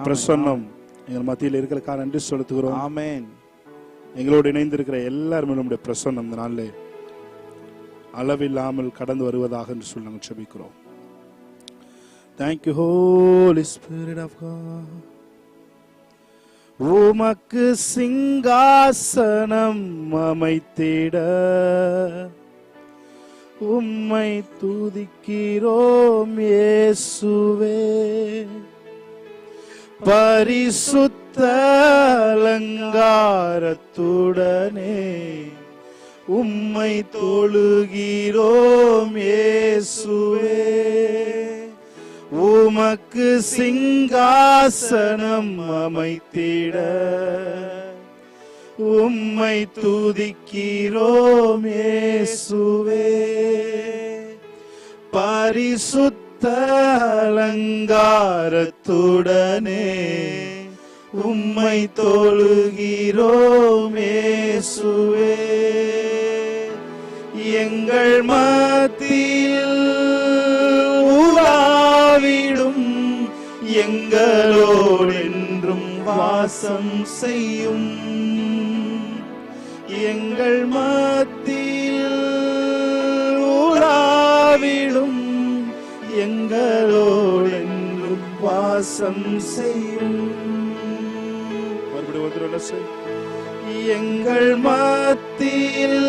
பிரசன்னம் எங்கள் மத்தியில் இருக்கிறதுக்காக நன்றி செலுத்துகிறோம். ஆமென். எங்களோடு இணைந்திருக்கிற எல்லாருமே நம்முடைய பிரசன்னம் இந்த நாளிலே அளவில்லாமல் கடந்து வருவதாக என்று சொல்லி நாங்கள் ஜெபிக்கிறோம். Thank you Holy Spirit of God. உமக்கு சிங்காசனம் அமைத்திட உம்மை துதிக்கிறோம் இயேசுவே. பரிசுத்த அலங்காரத்துடனே உம்மை தொழுகிறோம் இயேசுவே. உமக்கு சிங்காசனம் அமைத்திட உம்மை துதிக்கிறோம் இயேசுவே. பரிசுத்த அலங்காரத்துடனே உம்மை தொழுகிறோம் இயேசுவே. எங்கள் மத்தியில் உலாவிடும் எங்களோடென்றும் வாசம் செய்யும். எங்கள் மத்தியில் உலாவிடும் எங்களோடென்றும் வாசம் செய்யும். எங்கள் மத்தியில்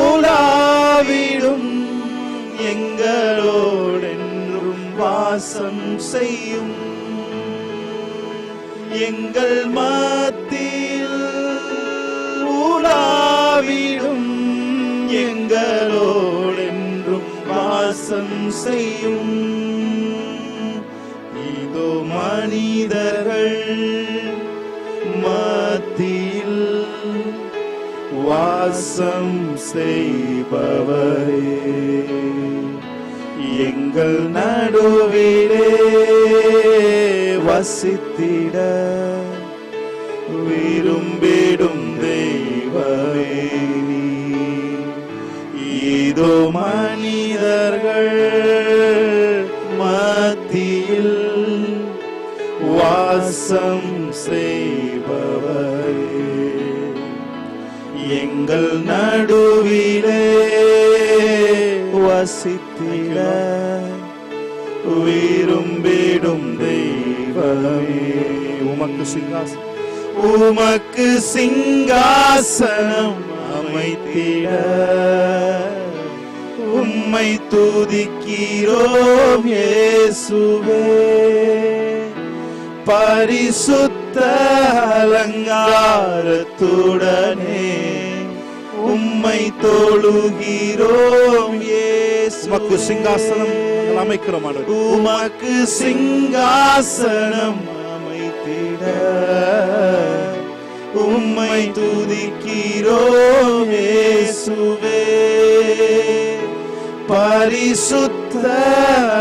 உலாவிடும் எங்களோடென்றும் வாசம் செய்யும். எங்கள் மத்தியில் உலாவிடும் எங்களோடென்றும் வாசம் செய்யும். இதோ மனிதர்கள் மத்தியில் வாசம் செய்பவரே, எங்கள் நடுவிலே வசித்திட விரும்பிடும் தெய்வமே நீர். இதோ மனிதர்கள் மத்தியில் வாசம் செய்பவரே, எங்கள் நடுவிலே வசித்திட விரும்பிடும் தெய்வமே. உமக்கு சிங்காசனம் அமைத்திட உம்மை துதிக்கிறோம் இயேசுவே. பரிசுத்த அலங்காரத்துடனே உம்மை தொழுகிறோம் இயேசு. உமக்கு சிங்காசனம் அமைக்கிறோம். உமக்கு சிங்காசனம் அமைத்திட உம்மை துதிக்கிறோம் இயேசுவே. பரிசுத்த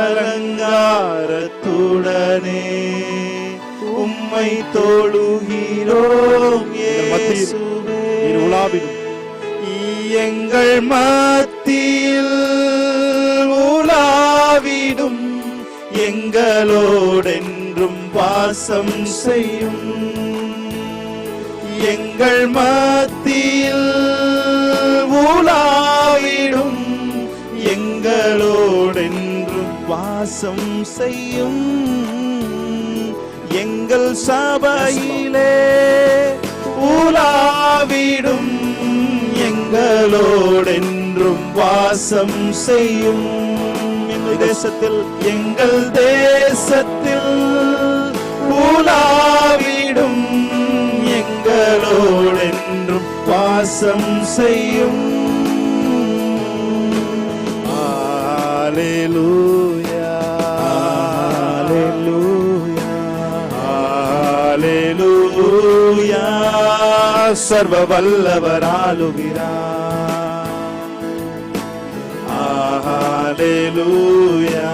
அலங்காரத்துடனே உம்மை தொழுகிறோம் இயேசுவே. எங்கள் மத்தியில் உலாவிடும் எங்களோடென்றும் வாசம் செய்யும். எங்கள் மத்தியில் உலாவிடும் எங்களோடென்றும் வாசம் செய்யும். எங்கள் சபையிலே உலாவிடும் எங்களோடென்றும் வாசம் செய்யும். எங்கள் தேசத்தில் உலாவிடும் எங்களோடென்றும் வாசம் செய்யும். ஹல்லேலூயா, ஹல்லேலூயா, ஹல்லேலூயா. சர்வ வல்லவர் ஆளுகிறார். ஹல்லேலூயா,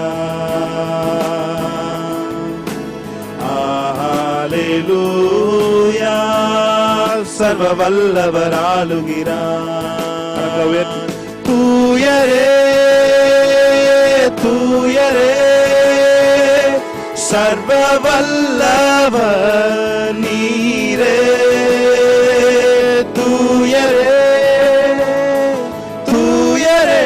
ஹல்லேலூயா. சர்வ வல்லவர் ஆளுகிறார். தூயரே, தூயரே, சர்வ வல்லவர் நீரே, தூயரே தூயரே,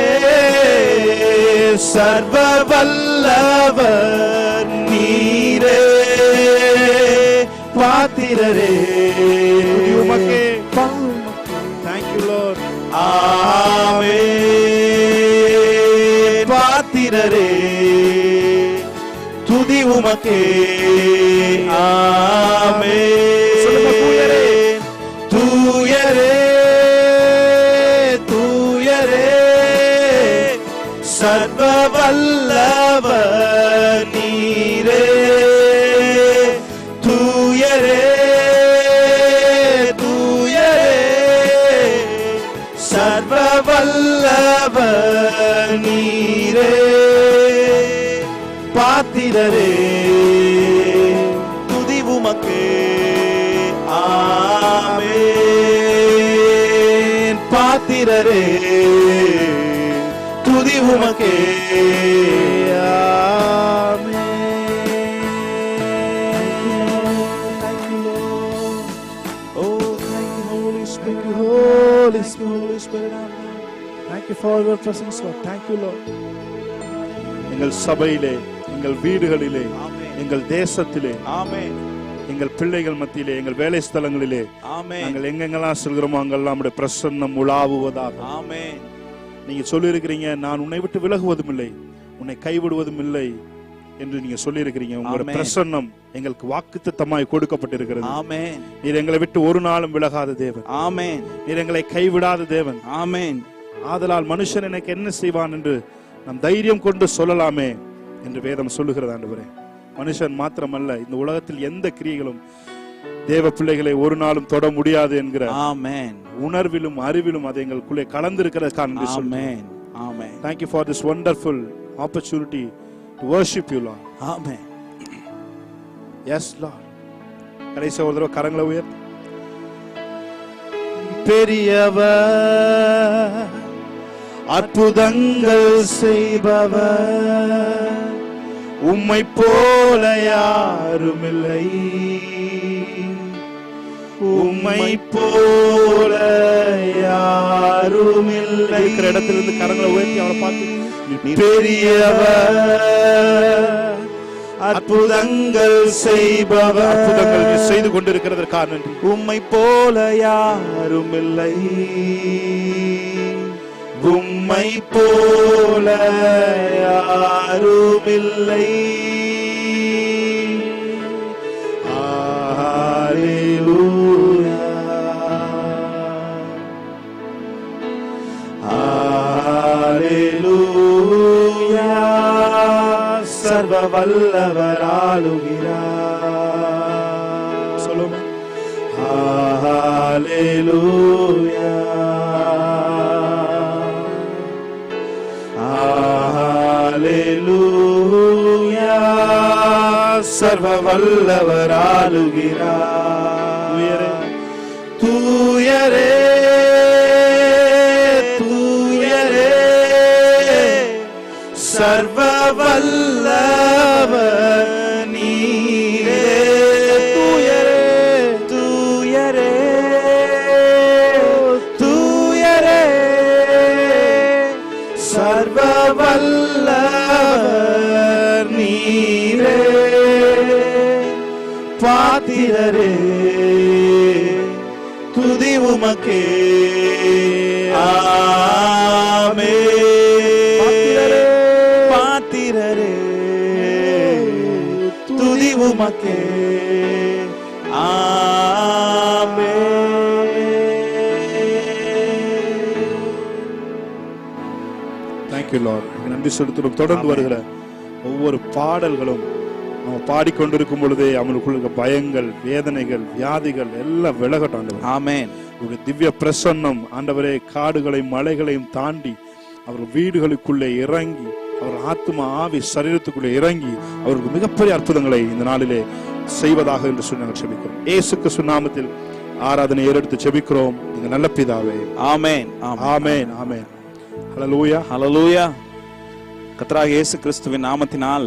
சர்வ வல்லவர் நீரே, பாத்திரரே உமக்கே. Thank you Lord. ஆமென். பாத்திரரே துதி உமக்கே. ஆமென். தூயரே தூயரே தூயரே, சர்வ வல்லவர் நீரே, தூயரே தூயரே, சர்வ வல்லவர் நீரே, பாத்திரரே துதி உமக்கே. ஆமென். பாத்திரரே துதி உமக்கே. Holy Spirit, thank you for your presence, Lord. Thank you, Lord. எங்கள் சபையிலே, எங்கள் வீடுகளிலே, எங்கள் தேசத்திலே, எங்கள் பிள்ளைகள் மத்தியிலே, எங்கள் வேலை ஸ்தலங்களிலே, நாங்கள் எங்கெங்கெல்லாம் செல்கிறோமோ அங்கெல்லாம் நம்முடைய பிரசன்னம் உலாவுவதாக. நீங்க சொல்லி இருக்கிறீங்க, நான் உன்னை விட்டு விலகுவதும் இல்லை, உன்னை கைவிடுவதும் இல்லை என்று நீங்க சொல்லி இருக்கிறீங்க. உங்களுடைய பிரசன்னம் எங்களுக்கு வாக்குத்தத்தமாய் கொடுக்கப்பட்டிருக்கிறது. ஆமென். நீர் எங்களை விட்டு ஒரு நாளும் விலகாத தேவன். ஆமென். நீர் எங்களை கைவிடாத தேவன். ஆமென். ஆதலால் மனுஷன் எனக்கு என்ன செய்வான் என்று நாம் தைரியம் கொண்டு சொல்லலாமே என்று வேதம் சொல்லுகிறது. ஆண்டவரே, மனுஷன் மாத்திரமல்ல, இந்த உலகத்தில் எந்த கிரியைகளும் தேவ பிள்ளைகளை ஒரு நாளும் தொட முடியாது என்கிற ஆமென் உணர்விலும் அறிவிலும் அது எங்களுக்குள்ளே கலந்திருக்கிறதுக்காக நன்றி சொல்றேன். ஆமென். Thank you for this wonderful opportunity to worship you, Lord. Amen. Yes, Lord. கடைசி ஒரு தடவை கரங்களை உயர்த்தி, பெரியவர் அற்புதங்கள் செய்பவர், உம்மை போல யாரும் இல்லை, உம்மை போல யாரும் இல்லை. இருக்கிற இடத்திலிருந்து கரங்களை உயர்த்தி அவரை பார்த்து, பெரியவர் அற்புதங்கள் செய்பவர், அற்புதங்கள் செய்து கொண்டிருக்கிறதற்காக நன்றி. உம்மை போல யாரும் இல்லை, உம்மை போல யாரும் இல்லை. ஹalleluya ஹalleluya, சர்வ வல்லவர் ஆளுகிறார். சொல்லுங்க. ஹalleluya ஹalleluya, சர்வ வல்லவர் ஆளுகிறார். தூயரே தூயரே, சர்வ வல்லவர் நீரே, தூயரே தூயரே தூயரே, சர்வ வல்லவர் நீரே, பாத்திரரே துதி உமக்கே. ஆமென். பாத்திரரே துதி உமக்கே. ஆமென். Thank you Lord. நன்றி செலுத்துகிறோம். தொடர்ந்து வருகிற ஒவ்வொரு பாடல்களும் அவன் பாடிக்கொண்டிருக்கும் பொழுதே அவனுக்குள்ள பயங்கள், வேதனைகள், வியாதிகள் எல்லாம் விலகட்டும் ஆண்டவரே. ஆமென். உங்களுடைய திவ்ய பிரசன்னம் ஆண்டவரே காடுகளையும் மலைகளையும் தாண்டி அவர்கள் வீடுகளுக்குள்ளே இறங்கி, அவர் ஆத்மா ஆவி சரீரத்துக்குள்ளே இறங்கி அவருக்கு மிகப்பெரிய அற்புதங்களை இந்த நாளிலே செய்வதாக என்று சொல்லி நாங்கள் செபிக்கிறோம். இயேசு கிறிஸ்து நாமத்தில் ஆராதனை ஏறெடுத்து செபிக்கிறோம் எங்கள் நல்ல பிதாவே. ஆமென் ஆமென் ஆமென். ஹல்லேலூயா ஹல்லேலூயா. கர்த்தராகிய இயேசு கிறிஸ்துவின் நாமத்தினால்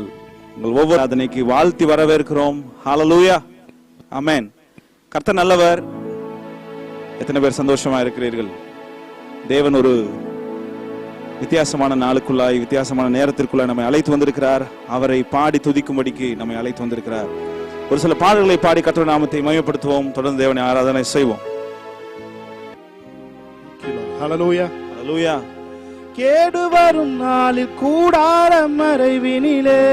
உங்கள் ஒவ்வொரு ஆராதனைக்கு வாழ்த்தி வரவேற்கிறோம். ஹல்லேலூயா, ஆமென். கர்த்தர் நல்லவர். எத்தனை பேர் சந்தோஷமா இருக்கிறீர்கள்? தேவன் ஒரு வித்தியாசமான நாளுக்குள்ளாய், வித்தியாசமான நேரத்திற்குள்ளாய் நம்மை அழைத்து வந்திருக்கிறார். அவரை பாடி துதிக்கும்படிக்கு நம்மை அழைத்து வந்திருக்கிறார். ஒரு சில பாடல்களை பாடி கர்த்தருடைய நாமத்தை மகிமைப்படுத்துவோம். தொடர்ந்து தேவனை ஆராதனை செய்வோம். ஹல்லேலூயா, ஹல்லேலூயா. கேடு வரும் நாளில் கூடார மறைவினிலே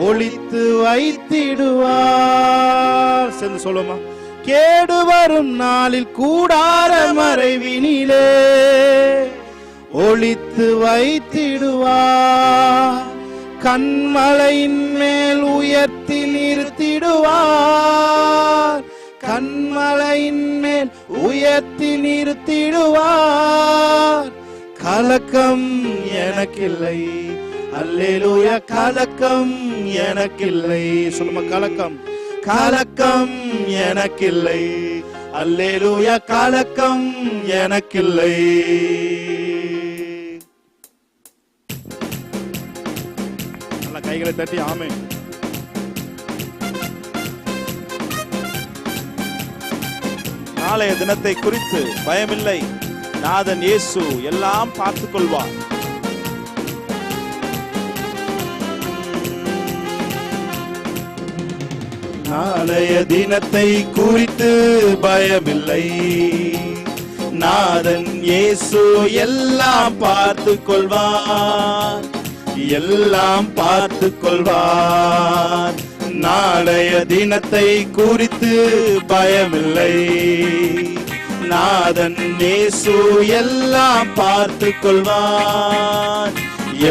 ஒளித்து வைத்திடுவார். சேர்ந்து சொல்லுமா? கேடு வரும் நாளில் கூடார மறைவினிலே ஒளித்து வைத்திடுவார். கண்மலையின் மேல் உயர்த்தி நிறுத்திடுவார். கண்மலையின் மேல் உயர்த்தி நிறுத்திடுவார். கலக்கம் எனக்கில்லை, அல்லேலூயா, கலக்கம் எனக்கில்லை. சொல்லுமா? கலக்கம், கலக்கம் எனக்கில்லை, அல்லேலூயா, கலக்கம் எனக்கில்லை. நல்ல கைகளை தட்டி ஆமென். நாளைய தினத்தை குறித்து பயமில்லை, நாதன் இயேசு எல்லாம் பார்த்துக் கொள்வார். நாளைய தினத்தை குறித்து பயமில்லை, நாதன் இயேசு எல்லாம் பார்த்துக் கொள்வார், எல்லாம் பார்த்துக் கொள்வார். நாளைய தினத்தை குறித்து பயமில்லை, நாதன் இயேசு எல்லாம் பார்த்துக் கொள்வார்,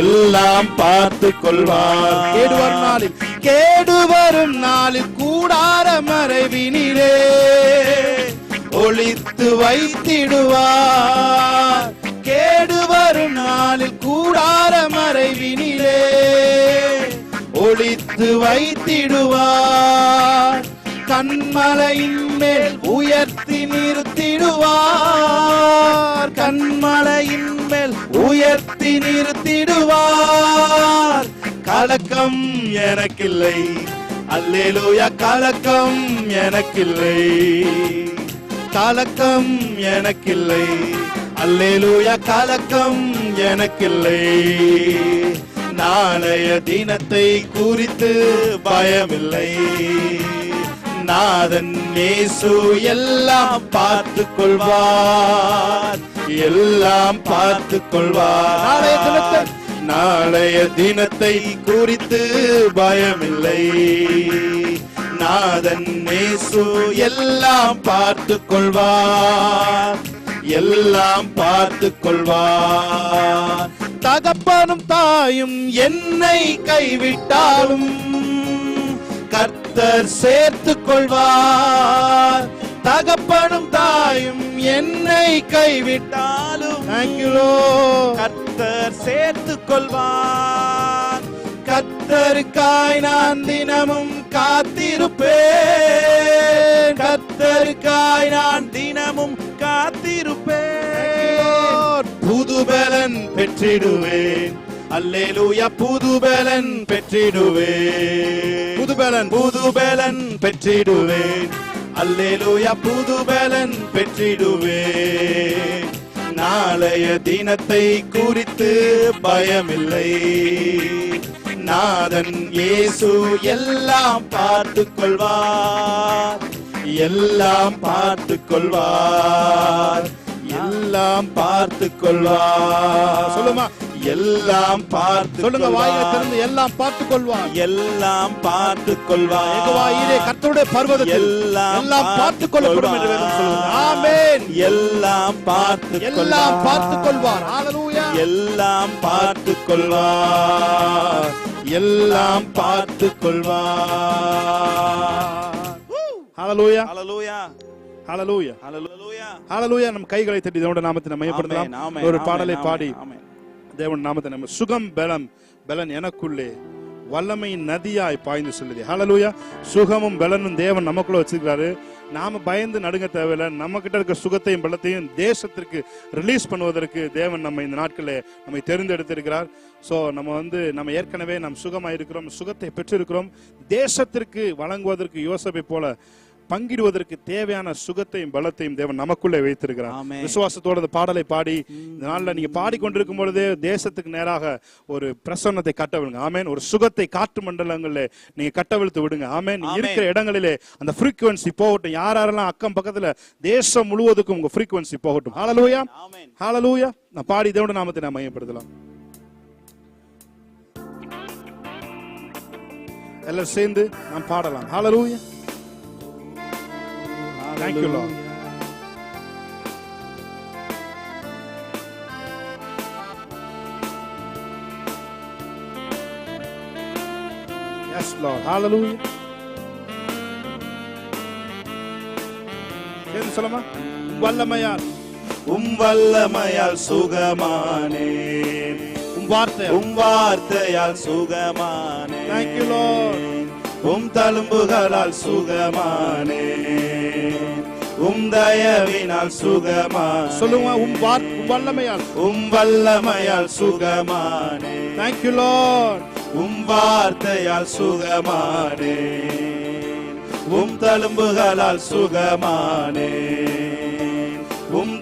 எல்லாம் பார்த்துக் கொள்வார். கேடு வரும் நாளில், கேடு வரும் நாளில் கூடார மறைவினிலே ஒளித்து வைத்திடுவார். கேடு வரும் நாளில் கூடார மறைவினிலே ஒளித்து வைத்திடுவார். கண்மலையின் மேல் உயர்த்தி நிறுத்திடுவார். கண்மலையின் மேல் உயர்த்தி நிறுத்திடுவார். கலக்கம் எனக்கில்லை, அல்லேலூயா, கலக்கம் எனக்கில்லை, கலக்கம் எனக்கில்லை, அல்லேலூயா, கலக்கம் எனக்கில்லை. நாளைய தினத்தை குறித்து பயமில்லை, நாதன் இயேசு எல்லாம் பார்த்துக் கொள்வார், எல்லாம் பார்த்துக் கொள்வார். நாளைய தினத்தை குறித்து பயமில்லை, நாதன் இயேசு எல்லாம் பார்த்துக் கொள்வார், எல்லாம் பார்த்துக் கொள்வார். தகப்பனும் தாயும் என்னை கைவிட்டாலும் கர்த்தர் சேர்த்துக் கொள்வார். தகப்பனும் தாயும் என்னை கைவிட்டாலும் கர்த்தர் சேர்த்துக் கொள்வார். கர்த்தருக்காய் நான் தினமும் காத்திருப்பேன், கர்த்தருக்காய் நான் தினமும் காத்திருப்பேன். புதுபலன் பெற்றிடுவேன், அல்லேலூயா, புதுபலன் பெற்றிடுவேன், புதுபலன், புதுபலன் பெற்றிடுவேன், அல்லேலூயா, புதுபலன் பெற்றிடுவேன். நாளைய தினத்தை குறித்து பயமில்லை, நாதன் இயேசு எல்லாம் பார்த்துக் கொள்வார், எல்லாம் பார்த்துக் கொள்வார், எல்லாம் பார்த்துக் கொள்வார். சொல்லுமா? எல்லாம் பார்த்து சொல்லுங்க, வாயில திறந்து எல்லாம் பார்த்துக் கொள்வார், எல்லாம் பார்த்துக் கொள்வார். யெகோவாயிரே கர்த்தருடைய பர்வதத்தில் எல்லாம் பார்த்துக் கொள்ளப்படும் என்று வேதம் சொல்லுகிறது. ஆமென். எல்லாம் பார்த்துக் கொள்வார், எல்லாம் பார்த்துக் கொள்வார். ஹல்லேலூயா. எல்லாம் பார்த்துக் கொள்வார், எல்லாம் பார்த்துக் கொள்வார். ஹல்லேலூயா, ஹல்லேலூயா, ஹல்லேலூயா, ஹல்லேலூயா, ஹல்லேலூயா. நம் கைகளை தட்டி தேவனுடைய நாமத்தை மகிமைப்படுத்தலாம். ஒரு பாடலை பாடி தேவன் நாமத்தை நம்ம சுகம் பலம் பலன் எனக்குள்ளே வல்லமையின் நதியாய் பாய்ந்து சொல்லுது. ஹல்லேலூயா. சுகமும் பலனும் தேவன் நமக்குள்ள வச்சிருக்காரு. நாம பயந்து நடுங்க தேவையில்லை. நம்ம கிட்ட இருக்க சுகத்தையும் பலத்தையும் தேசத்திற்கு ரிலீஸ் பண்ணுவதற்கு தேவன் நம்ம இந்த நாட்களில் நம்மை தெரிந்தெடுத்திருக்கிறார். ஸோ நம்ம ஏற்கனவே நாம் சுகமாக இருக்கிறோம், சுகத்தை பெற்றிருக்கிறோம். தேசத்திற்கு வழங்குவதற்கு யோசேப்பை போல பங்கிடுவதற்கு தேவையான சுகத்தையும் பலத்தையும் தேவன் நமக்குள்ளே வைத்திருக்கிறார். விசுவாசத்தோட இந்த பாடலை பாடி இந்த நாளில் நீங்க பாடிக்கொண்டிருக்கும் பொழுதே தேசத்துக்கு நேராக ஒரு பிரசன்னத்தை கட்டவிடுங்க. ஆமேன். ஒரு சுகத்தை காற்று மண்டலங்களில் நீங்க கட்டவிழ்த்து விடுங்க. ஆமேன். இருக்கிற இடங்களிலே அந்த ஃப்ரீக்வன்சி போகட்டும். யாரெல்லாம் அக்கம் பக்கத்துல தேசம் முழுவதுக்கும் உங்க ஃப்ரீக்வன்சி போகட்டும். ஹல்லேலூயா, ஹல்லேலூயா. நான் பாடி தேவனுடைய நாமத்தை நான் மையப்படுத்தலாம். எல்லாரும் சேர்ந்து நாம் பாடலாம். ஹல்லேலூயா. Thank you, Lord. Yes, Lord. Hallelujah. சேர்ந்து சொல்லுமா. வல்லமையால் சுகமானே, வார்த்தையால் சுகமானே. Thank you, Lord. தழும்புகளால் சுகமானே, தயவினால் சுகமானே. சொல்லுங்க. வல்லமையால் சுகமானே. Thank you, Lord. வார்த்தையால் சுகமானே, தழும்புகளால் சுகமானே,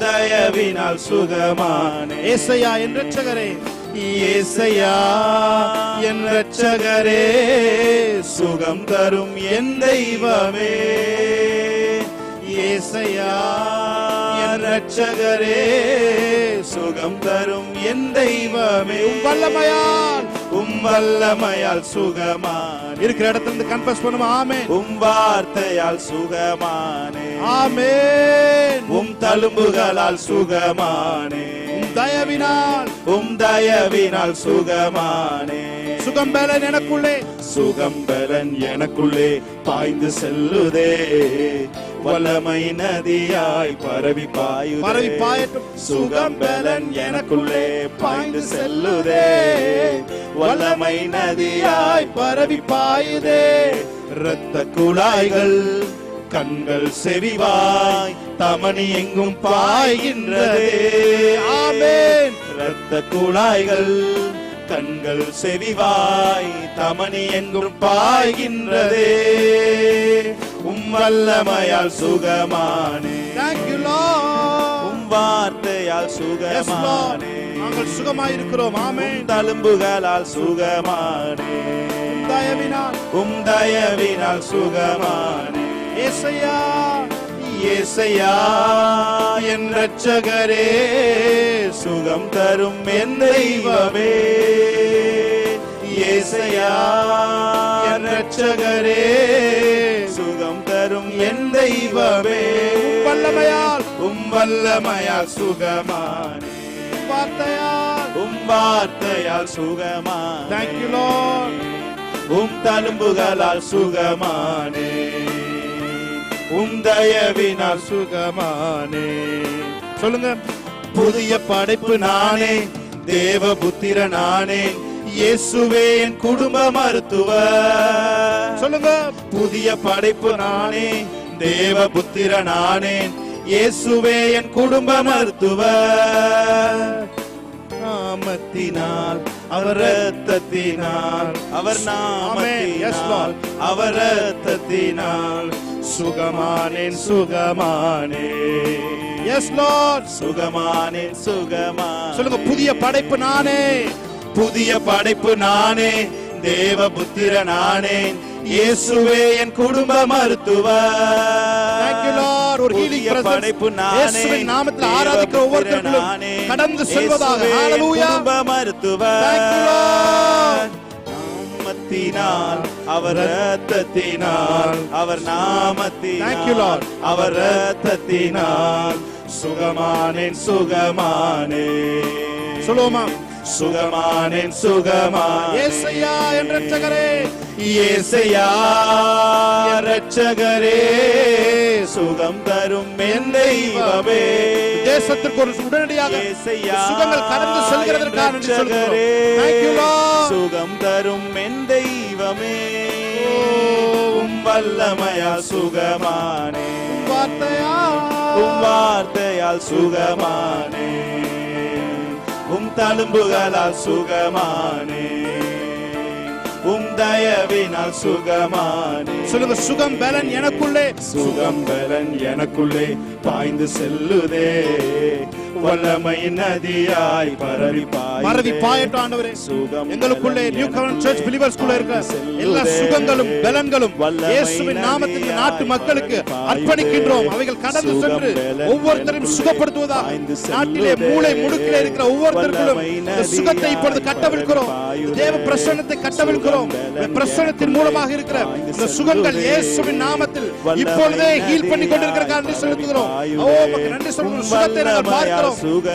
தயவினால் சுகமானே. ஏசையா என் இரட்சகரே, ஏசையா என் இரட்சகரே, சுகம் தரும் என் தெய்வமே. ஏசையா என் இரட்சகரே, சுகம் தரும் என் தெய்வமே. வல்லமையால் சுகமானே. இருக்கிற இடத்துல இருந்து கன்ஃபஸ் பண்ணுமா. ஆமென். வார்த்தையால் சுகமானே. ஆமென். தழும்புகளால் சுகமானே. தயவினால் சுகமானே. சுகம்பலன் எனக்குள்ளே பாய்ந்து செல்லுதே. வல்லமை நதியாய் பரவி பாயட்டும். சுகம்பலன் எனக்குள்ளே பாய்ந்து செல்லுதே. வல்லமை நதியாய் பரவி பாயுதே. இரத்த குழாய்கள் கண்கள் செவிவாய் தமனி எங்கும் பாய்கின்றதே. ஆமென். இரத்த குழாய்கள் கண்கள் செவிவாய் தமனி எங்கும் பாய்கின்றதே. வல்லமையால் சுகமானே. Thank you, Lord. வார்த்தையால் சுகமானே. நாங்கள் சுகமாய் இருக்கிறோம். ஆமென். தழும்புகளால் சுகமானே. தயவினால் சுகமானே. ஏசையா ஏசையா என் இரட்சகரே, சுகம் தரும் என் தெய்வமே. ஏசையா என் இரட்சகரே, சுகம் தரும் என் தெய்வமே. வல்லமையால் சுகமானே. வார்த்தையால் சுகமானே. Thank you, Lord. தழும்புகளால் சுகமானே. தயவினால் சுகமானே. சொல்லுங்க. புதிய படைப்பு நானே, தேவ புத்திர நானே. இயேசுவே என் குடும்ப மருத்துவர். சொல்லுங்க. புதிய படைப்பு நானே, தேவ புத்திர நானே. இயேசுவே என் குடும்ப மருத்துவர். நாமத்தினால் அவர் இரத்தத்தினால், அவர் நாமத்தினால், அவர் இரத்தத்தினால் சுகமானேன் சுகமானே. S Lord. சுகமானேன் சுகமானே. சொல்லுங்க. புதிய படைப்பு நானே, புதிய படைப்பு நானே, தேவ புத்திர நானே. இயேசுவே என் குடும்ப மருத்துவர். Thank you, Lord. ஒரு ஹீலிங் படைப்பு நானே. இயேசுவின் நாமத்தில் ஆராதிக்கிற ஒவ்வொருவரும் கடந்து செல்வதாக. ஹalleluya. குடும்ப மருத்துவர். Thank you, Lord. நாமத்தினால், அவர் இரத்தத்தினால், அவர் நாமத்தினால், Thank you, Lord. அவர் இரத்தத்தினால் சுகமானேன் சுகமானே. சொல்லுவோமா. சுகமானேன் சுகமானே. ஏசையா என் இரட்சகரே, ஏசையா இரட்சகரே, சுகம் தரும் என் தெய்வமே. தேசத்திற்கு ஒரு உடனடியாக சுகங்கள் கடந்து செல்கிறதற்காக நன்றி சொல்கிறோம். Thank you, Lord. சுகம் தரும் என் தெய்வமே. வல்லமையால் சுகமானே. வார்த்தையால் சுகமானே, உம் தழும்புகளால் சுகமானே, உம் தயவினால் சுகமானே. சொல்லுங்க, சுகம் பலன் எனக்குள்ளே, சுகம் பலன் எனக்குள்ளே பாய்ந்து செல்லுதே, வல்லமை நதியாய் பரவி பாயட்டும் ஆண்டவரே. எங்களுக்குள்ளே நியூ கவர்னன்ட் சர்ச் பிலீவர்ஸ் குள்ள இருக்க எல்லா சுகங்களும் பலன்களும் இயேசுவின் நாமத்தில் நாட்டு மக்களுக்கு அர்ப்பணிக்கின்றோம். அவைகள் கடந்து சென்று ஒவ்வொருத்தரையும் சுகப்படுத்துவதாக, நாட்டிலே மூளை முடுக்கிலே இருக்கிற ஒவ்வொருத்தருக்கும் சுகத்தை இப்பொழுது கட்டவிழ்க்கிறோம். தேவ பிரசன்னத்தை கட்டவிழ்க்கிறோம். பிரசன்னத்தின் மூலமாக இருக்கிற இந்த சுகங்கள் இயேசுவின் நாமத்தில் இப்பொழுதே ஹீல் பண்ணி கொண்டிருக்கிற நன்றி செலுத்துகிறோம். நன்றி சொல்லுகிறோம். சுகத்தை நாங்கள் பார்க்கிறோம்.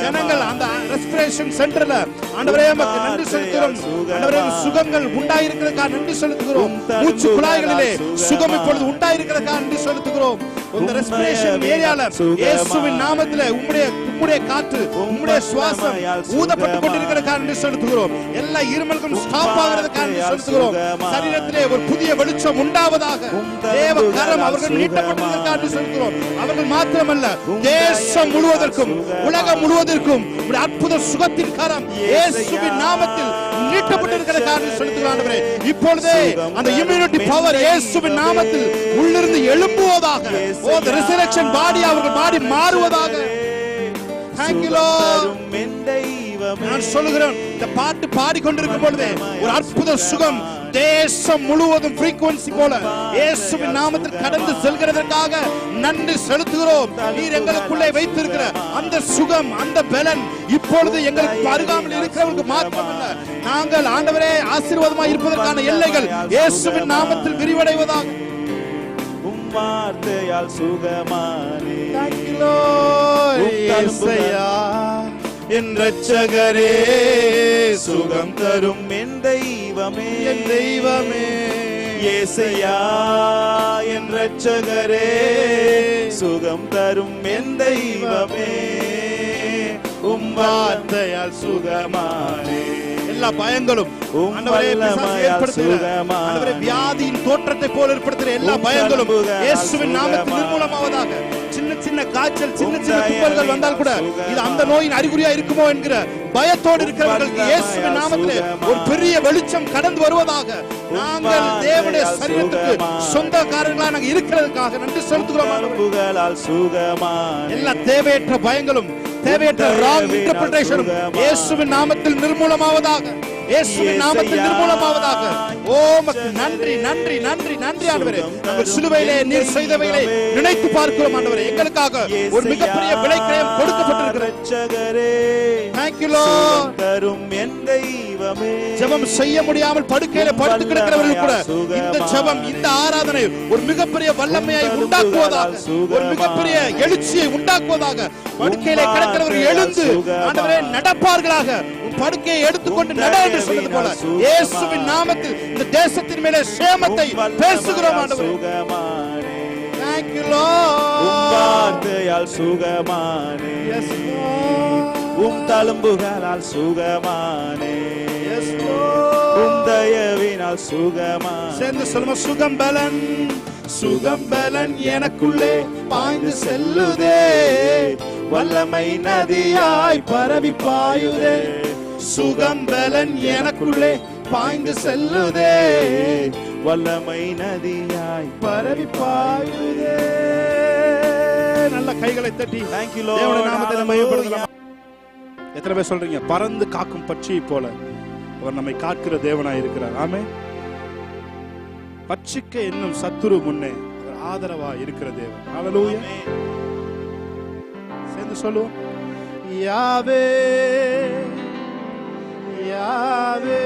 ஜனங்கள் அந்த ரெஸ்பிரேஷன் சென்டர்ல ஆண்டவரே நமக்கு நன்றி செலுத்துகிறோம். ஆண்டவரே சுகங்கள் உண்டாயிருக்கிறதுக்காக நன்றி செலுத்துகிறோம். மூச்சு குழாய்களிலே சுகம் இப்பொழுது உண்டாயிருக்கிறதுக்காக நன்றி செலுத்துகிறோம். இந்த ரெஸ்பிரேஷன் ஏரியால இயேசுவின் நாமத்திலே உம்முடைய காற்று, உம்முடைய சுவாசம் ஊதப்பட்டு கொண்டிருக்கிறதுக்காக நன்றி செலுத்துகிறோம். எல்லா இருமல்களும் ஸ்டாப் ஆகிறதுக்காக நன்றி செலுத்துகிறோம். சரீரத்திலே ஒரு புதிய வெளிச்சம் உண்டாவதாக தேவ கரம் அவர்கள் நீட்டப்பட்டிருக்கிறதுக்காக நன்றி செலுத்துகிறோம். அவர்கள் மாத்திரமல்ல, தேசம் முழுவதற்கும் உலகம் முழுவதற்கும் அற்புத சுகத்தின் கரம் இயேசுவின் நாமத்தில் நீட்டப்பட்டிருக்கிறதுக்காக நன்றி செலுத்துகிறோம். ஆண்டவரே, இப்பொழுதே அந்த இம்யூனிட்டி பவர் இயேசுவின் நாமத்தில் உள்ளிருந்து எழும்புவதாக, ஓ தி ரெசரக்ஷன் பாடி அவர்கள் பாடி மாறுவதாக. Thank you Lord. நான் சொல்லுகிறேன், இந்த பாட்டு பாடிக்கொண்டிருக்கும் பொழுது ஒரு அற்புத சுகம் தேசம் முழுவதும் frequency போல இயேசுவின் நாமத்தில் கடந்து செல்கிறதற்காக நன்றி செலுத்துகிறோம். நீர் எங்களுக்குள்ளே வைத்திருக்கிற அந்த சுகம், அந்த பலன் இப்பொழுது எங்களுக்கு அருகாமல் இருக்கிறவர்களுக்கு மாத்திரமல்ல, நாங்கள் ஆண்டவரே ஆசீர்வாதமாய் இருப்பதற்கான எல்லைகள் இயேசுவின் நாமத்தில் விரிவடைவதாக. வார்த்தையால் சுகமானே, என் இரட்சகரே, சுகம் தரும் என் தெய்வமே, என் தெய்வமே, இயேசையா என் இரட்சகரே, சுகம் தரும் என் தெய்வமே, உம் வார்த்தையால் சுகமானே. எல்லா பயங்களும் வியாதியின் தோற்றத்தை போல ஏற்படுத்துகிற எல்லா பயங்களும் இயேசுவின் நாமத்தில் நிர்மூலமாவதாக. சின்ன சின்ன காய்ச்சல், சின்ன சின்ன தும்மல்கள் வந்தால் கூட இது அந்த நோயின் அறிகுறியா இருக்குமோ என்கிற பயத்தோடு இருக்கிறவர்களுக்கு இயேசுவின் நாமத்திலே ஒரு பெரிய வெளிச்சம் கடந்து வருவதாக. நாங்கள் தேவனுடைய சரீரத்துக்கு சொந்தக்காரர்களாக நாங்கள் இருக்கிறதுக்காக நன்றி செலுத்துகிறோம். எல்லா தேவையற்ற பயங்களும், தேவையற்ற ராங் இன்டர்பிரேஷனும் இயேசுவின் நாமத்தில் நிர்மூலமாவதாக, இயேசுவின் நாமத்தில் நிர்மூலமாவதாக. ஓ மக்கு நன்றி நன்றி நன்றி நன்றி ஆண்டவரே. நாங்கள் சிலுவையிலே நீர் செய்தவைகளை நினைத்து பார்க்கிறோம் ஆண்டவரே. எங்களுக்காக ஒரு மிகப்பெரிய விலை கிரயம் கொடுக்கப்பட்டிருக்கிறது. Thank you Lord. தரும் என் தெய்வமே, ஜெபம் செய்ய முடியாமல் படுக்கையில படுத்து கிடக்கிறவர்கள் கூட இந்த ஜெபம், இந்த ஆராதனை ஒரு மிகப்பெரிய வல்லமையை உண்டாக்குவதாக, ஒரு மிகப்பெரிய எழுச்சியை உண்டாக்குவதாக. படுக்கையில கிடக்கிறவர்கள் எழுந்து ஆண்டவரே நடப்பார்களாக. படுக்கையை எடுத்துக்கொண்டு நட என்று சொன்னது போல இயேசுவின் நாமத்தில் இந்த தேசத்தின் மேலே சேமத்தை பேசுகிறோம் ஆண்டவரே. Thank you Lord. வார்த்தையால் சுகமானே, Yes Lord. உம் தழும்புகளால் சுகமானே, Yes Lord. உம் தயவினால் சுகமானே. சேர்ந்து சொல்லுங்க, சுகம் பலன், சுகம் பலன் எனக்குள்ளே பாய்ந்து செல்லுதே, வல்லமை நதியாய் பரவி பாயுதே. சுகம் பலன் எனக்குள்ளே பாய்ந்து செல்லுதே, வல்லமை நதியாய் பரவி பாயுதே. நல்ல கைகளை தட்டி Thank you Lord. தேவனுடைய நாமத்தை மகிமைப்படுத்தலாம். எத்தனை பேர் சொல்றீங்க, பறந்து காக்கும் பட்சியை போல அவர் நம்மை காக்கிற தேவனாய் இருக்கிறார். ஆமென். பட்சிக்க என்னும் சத்துரு முன்னே அவர் ஆதரவா இருக்கிற தேவன். ஹல்லேலூயா. சேர்ந்து சொல்லுவோம், யாவே யாவே